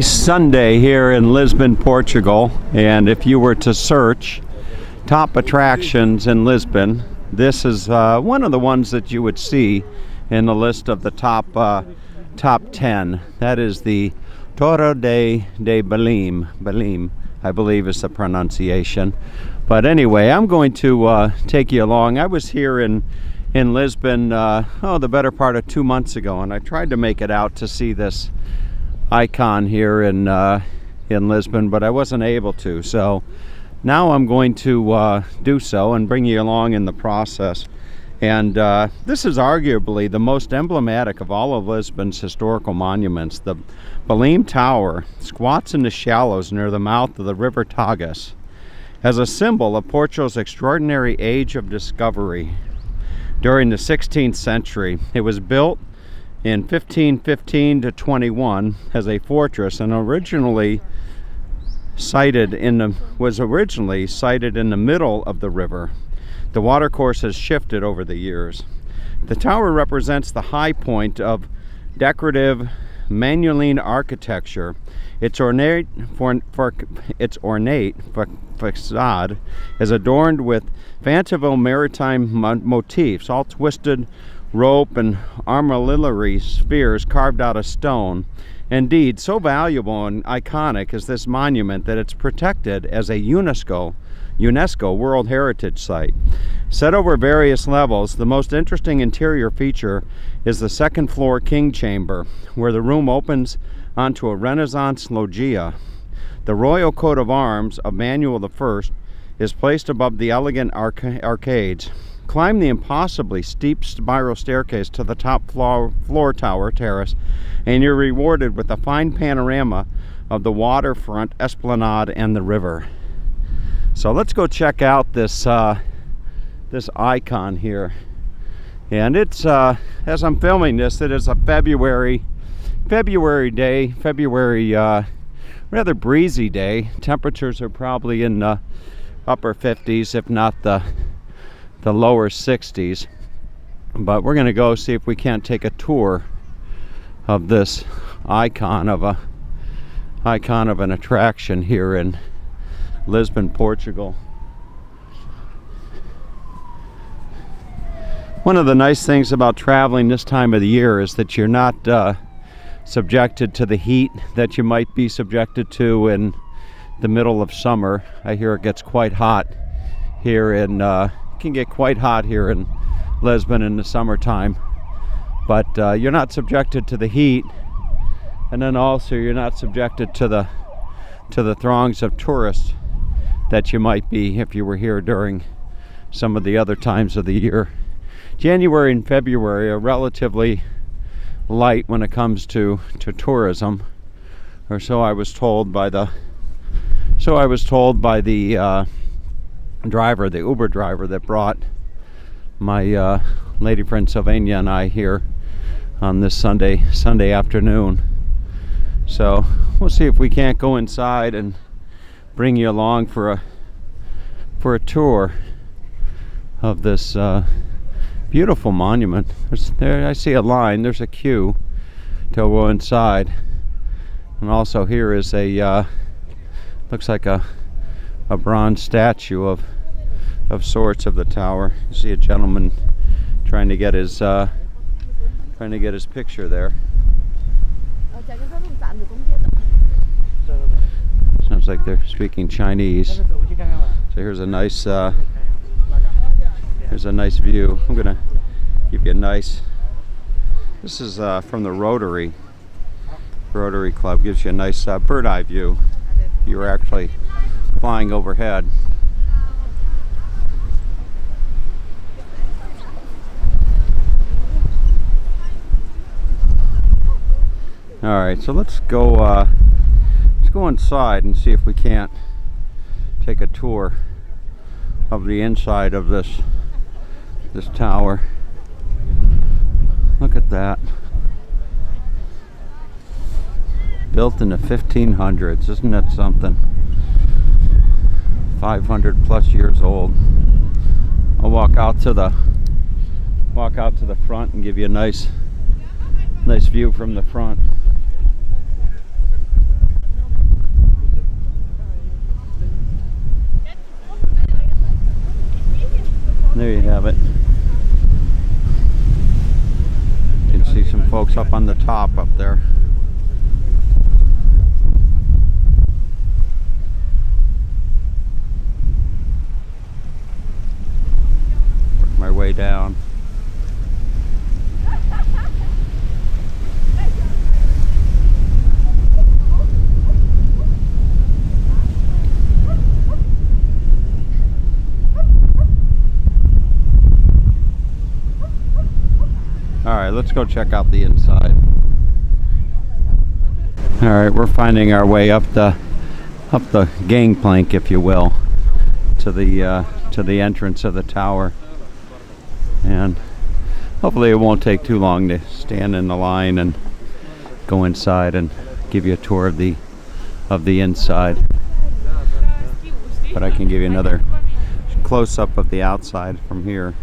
Sunday here in Lisbon, Portugal, and if you were to search top attractions in Lisbon, this is one of the ones that you would see in the list of the top 10. That is the Torre de Belém. Belém, I believe is the pronunciation. But anyway, I'm going to take you along. I was here in Lisbon, the better part of 2 months ago, and I tried to make it out to see this icon here in Lisbon, but I wasn't able to. So now I'm going to do so and bring you along in the process. And this is arguably the most emblematic of all of Lisbon's historical monuments. The Belém Tower squats in the shallows near the mouth of the river Tagus as a symbol of Portugal's extraordinary age of discovery. During the 16th century, it was built in 1515 to 21 as a fortress and was originally sited in the middle of the river. The watercourse has shifted over the years. The tower represents the high point of decorative Manueline architecture. Its ornate facade is adorned with fanciful maritime motifs, all twisted rope and armillary spheres carved out of stone. Indeed, so valuable and iconic is this monument that it's protected as a UNESCO World Heritage Site. Set over various levels, the most interesting interior feature is the second floor king chamber, where the room opens onto a Renaissance loggia. The royal coat of arms of Manuel I is placed above the elegant arcades. Climb the impossibly steep spiral staircase to the top floor tower terrace, and you're rewarded with a fine panorama of the waterfront esplanade and the river. So let's go check out this this icon here. And it's as I'm filming this, it is a February day, rather breezy day. Temperatures are probably in the upper 50s, if not the lower 60s. But we're going to go see if we can't take a tour of this icon of an attraction here in Lisbon, Portugal. One of the nice things about traveling this time of the year is that you're not subjected to the heat that you might be subjected to in the middle of summer. I hear it gets quite hot here in can get quite hot here in Lisbon in the summertime, but you're not subjected to the heat, and then also you're not subjected to the throngs of tourists that you might be if you were here during some of the other times of the year. January and February are relatively light when it comes to tourism, or so I was told by the driver, the Uber driver that brought my lady friend Sylvania and I here on this Sunday afternoon. So we'll see if we can't go inside and bring you along for a tour of this beautiful monument. There I see a line. There's a queue to go inside, and also here is a looks like a bronze statue of sorts of the tower. You see a gentleman trying to get his picture there. Sounds like they're speaking Chinese. So here's a nice view. I'm gonna give you a nice. This is from the Rotary Club. Gives you a nice bird eye view. You're actually flying overhead. All right, so let's go inside and see if we can't take a tour of the inside of this tower. Look at that. Built in the 1500s, isn't that something? 500 plus years old. I'll walk out to the front and give you a nice view from the front. top up there. Work my way down. Alright, let's go check out the inside. Alright, we're finding our way up the gangplank, if you will, to the entrance of the tower. And hopefully it won't take too long to stand in the line and go inside and give you a tour of the inside. But I can give you another close-up of the outside from here.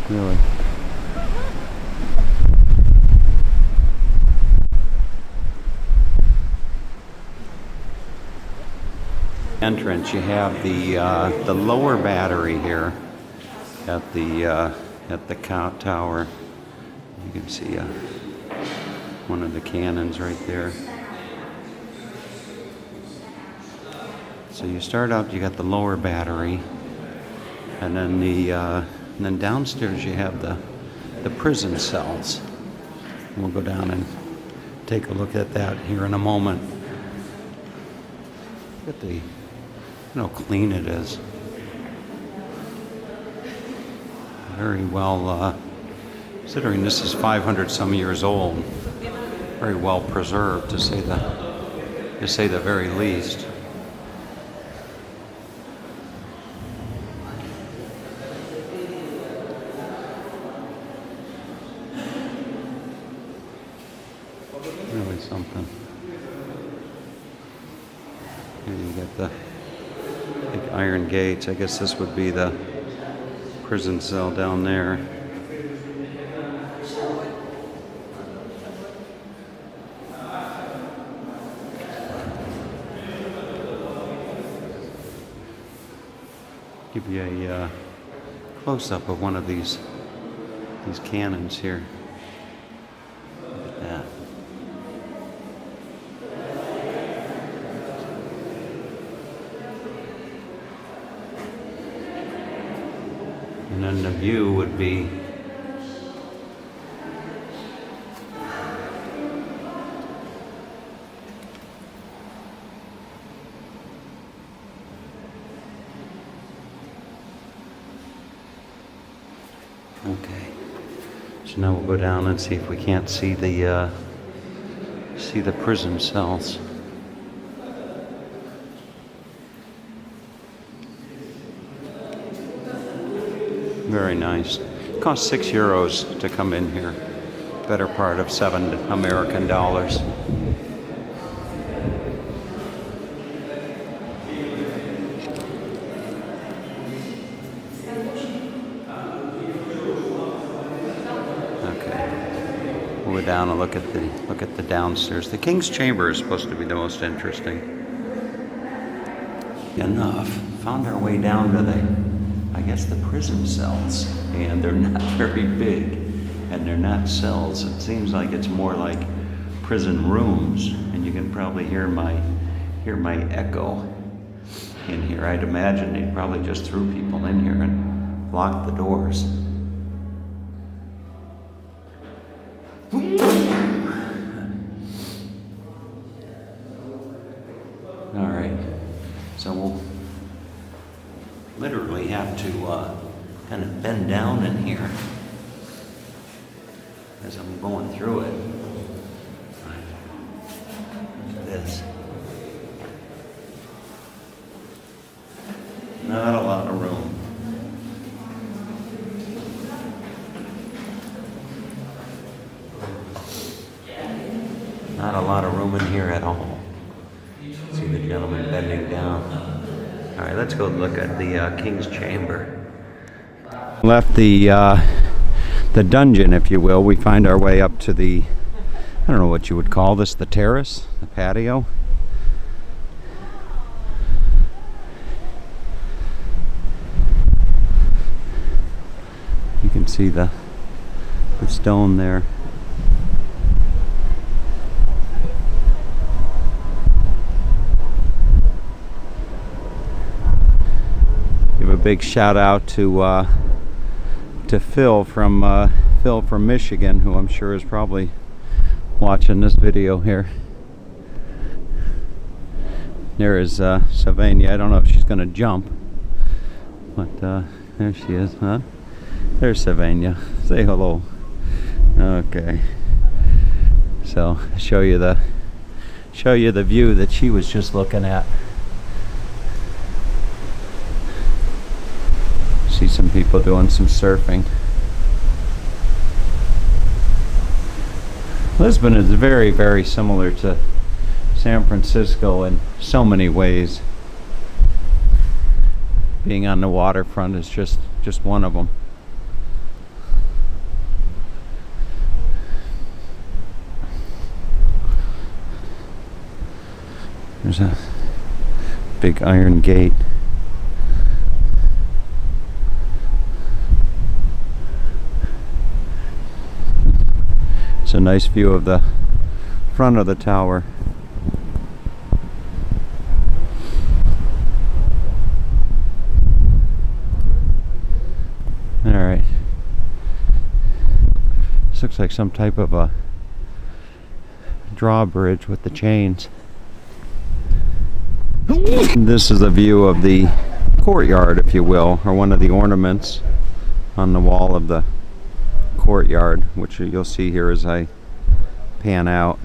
Really. Entrance, you have the lower battery here at the tower. You can see one of the cannons right there. So you start out, you got the lower battery, and then and then downstairs you have the prison cells. We'll go down and take a look at that here in a moment. Look at how clean it is. Very well, considering this is 500 some years old, very well preserved to say the very least. Really something. Here you get the big iron gates. I guess this would be the prison cell down there. Give you a close-up of one of these cannons here. Look at that. And then the view would be okay. So now we'll go down and see if we can't see the prison cells. Very nice. It costs €6 to come in here. Better part of $7 American. Okay. We'll go down and look at the downstairs. The King's Chamber is supposed to be the most interesting. Enough. Found our way down to I guess the prison cells, and they're not very big, and they're not cells. It seems like it's more like prison rooms, and you can probably hear my echo in here. I'd imagine they probably just threw people in here and locked the doors. All right, so we'll literally have to kind of bend down in here as I'm going through it. Look at this. Not a lot of room. Not a lot of room in here at all. See the gentleman bending down. All right, let's go look at the King's Chamber. Left the the dungeon, if you will. We find our way up to the, I don't know what you would call this, the terrace, the patio. You can see the stone there. Give a big shout out to Phil from Michigan, who I'm sure is probably watching this video here. There is Sylvania. I don't know if she's going to jump, but there she is, huh? There's Sylvania. Say hello. Okay. So show you the view that she was just looking at. See some people doing some surfing. Lisbon is very, very similar to San Francisco in so many ways. Being on the waterfront is just one of them. There's a big iron gate. It's a nice view of the front of the tower. Alright. This looks like some type of a drawbridge with the chains. This is a view of the courtyard, if you will, or one of the ornaments on the wall of the courtyard, which you'll see here as I pan out,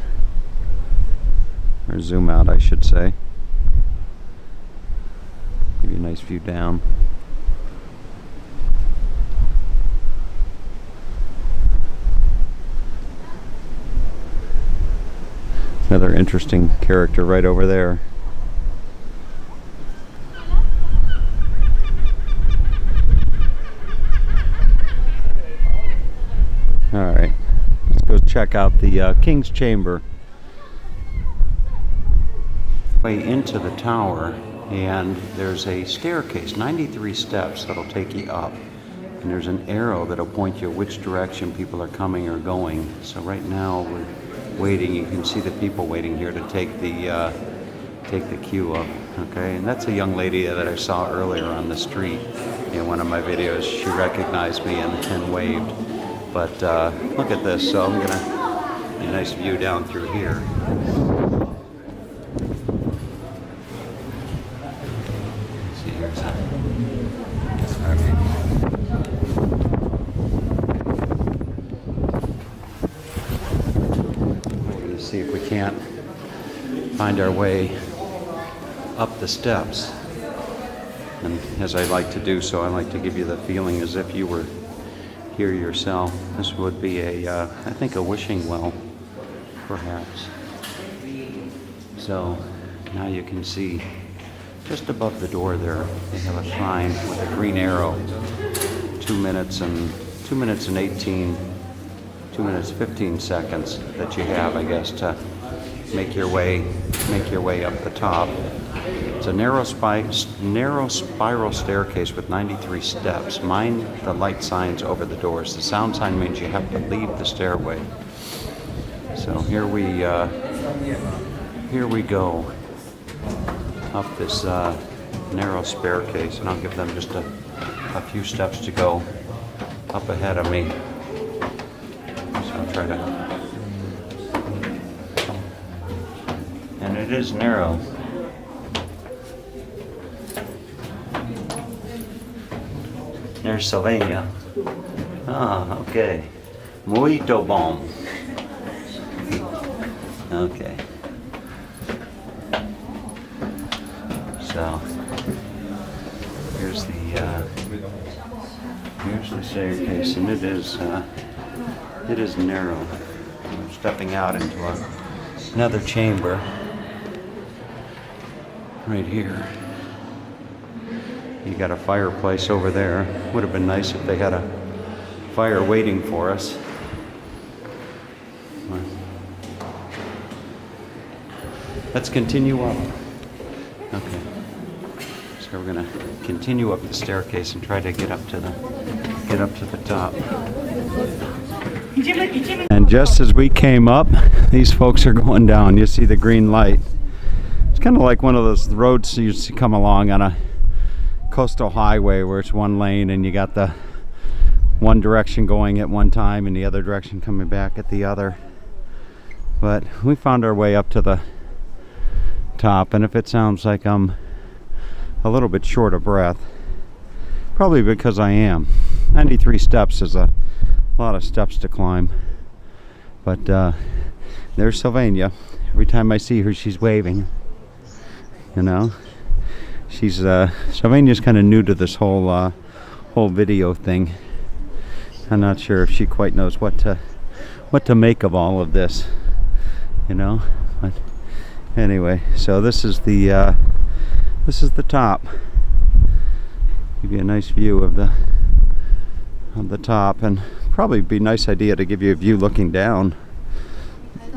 or zoom out I should say. Give you a nice view down. Another interesting character right over there. Alright, let's go check out the King's Chamber. Way into the tower, and there's a staircase, 93 steps, that'll take you up. And there's an arrow that'll point you which direction people are coming or going. So right now we're waiting. You can see the people waiting here to take the queue up. Okay, and that's a young lady that I saw earlier on the street in one of my videos. She recognized me and waved. But look at this. So I'm gonna get a nice view down through here. Let's see, here's that. We're gonna see if we can't find our way up the steps. And as I like to do so, I like to give you the feeling as if you were here yourself. This would be I think a wishing well, perhaps. So now you can see just above the door there, they have a sign with a green arrow. 2 minutes 15 seconds that you have, I guess, to make your way up the top. It's a narrow spiral staircase with 93 steps. Mind the light signs over the doors. The sound sign means you have to leave the stairway. So here we go up this narrow staircase, and I'll give them just a few steps to go up ahead of me. So I'll try to, and it is narrow. There's Sylvania. Ah, okay. Muito bom. Okay. So here's the staircase, and it is narrow. I'm stepping out into another chamber right here. You got a fireplace over there. Would have been nice if they had a fire waiting for us. Let's continue up. Okay. So we're gonna continue up the staircase and try to get up to the top. And just as we came up, these folks are going down. You see the green light. It's kind of like one of those roads you see come along on a coastal highway where it's one lane and you got the one direction going at one time and the other direction coming back at the other. But we found our way up to the top, and if it sounds like I'm a little bit short of breath, probably because I am. 93 steps is a lot of steps to climb. But there's Sylvania. Every time I see her, she's waving. You know, she's Sylvania's kind of new to this whole video thing. I'm not sure if she quite knows what to make of all of this. You know, but anyway, so this is the top. Give you a nice view of the top, and probably be a nice idea to give you a view looking down.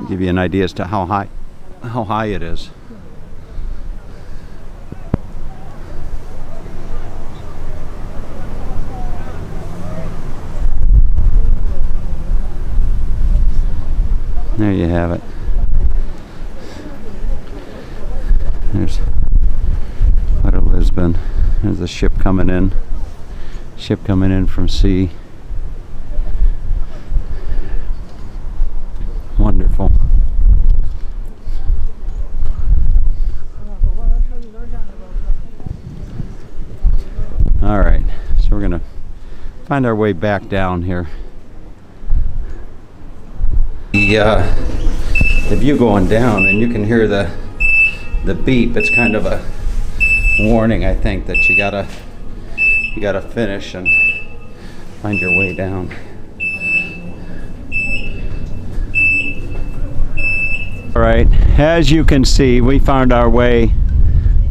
Give you an idea as to how high it is. There you have it. There's Port of Lisbon. There's a ship coming in. Ship coming in from sea. Wonderful. All right, so we're gonna find our way back down here. The view going down, and you can hear the beep. It's kind of a warning, I think, that you gotta finish and find your way down. All right, as you can see, we found our way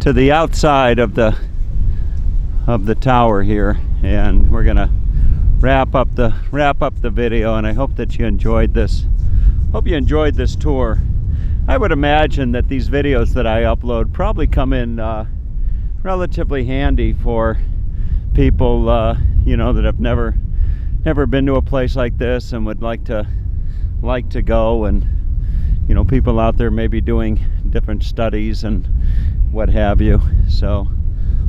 to the outside of the tower here, and we're gonna wrap up the video. And I hope that you enjoyed this. Hope you enjoyed this tour. I would imagine that these videos that I upload probably come in relatively handy for people you know, that have never been to a place like this and would like to go, and you know, people out there maybe doing different studies and what have you. So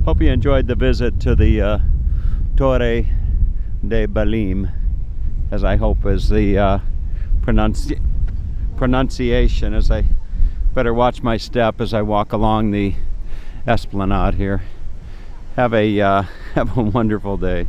hope you enjoyed the visit to the Torre de Belém, as I hope is the pronunciation, as I better watch my step as I walk along the esplanade here. Have a wonderful day.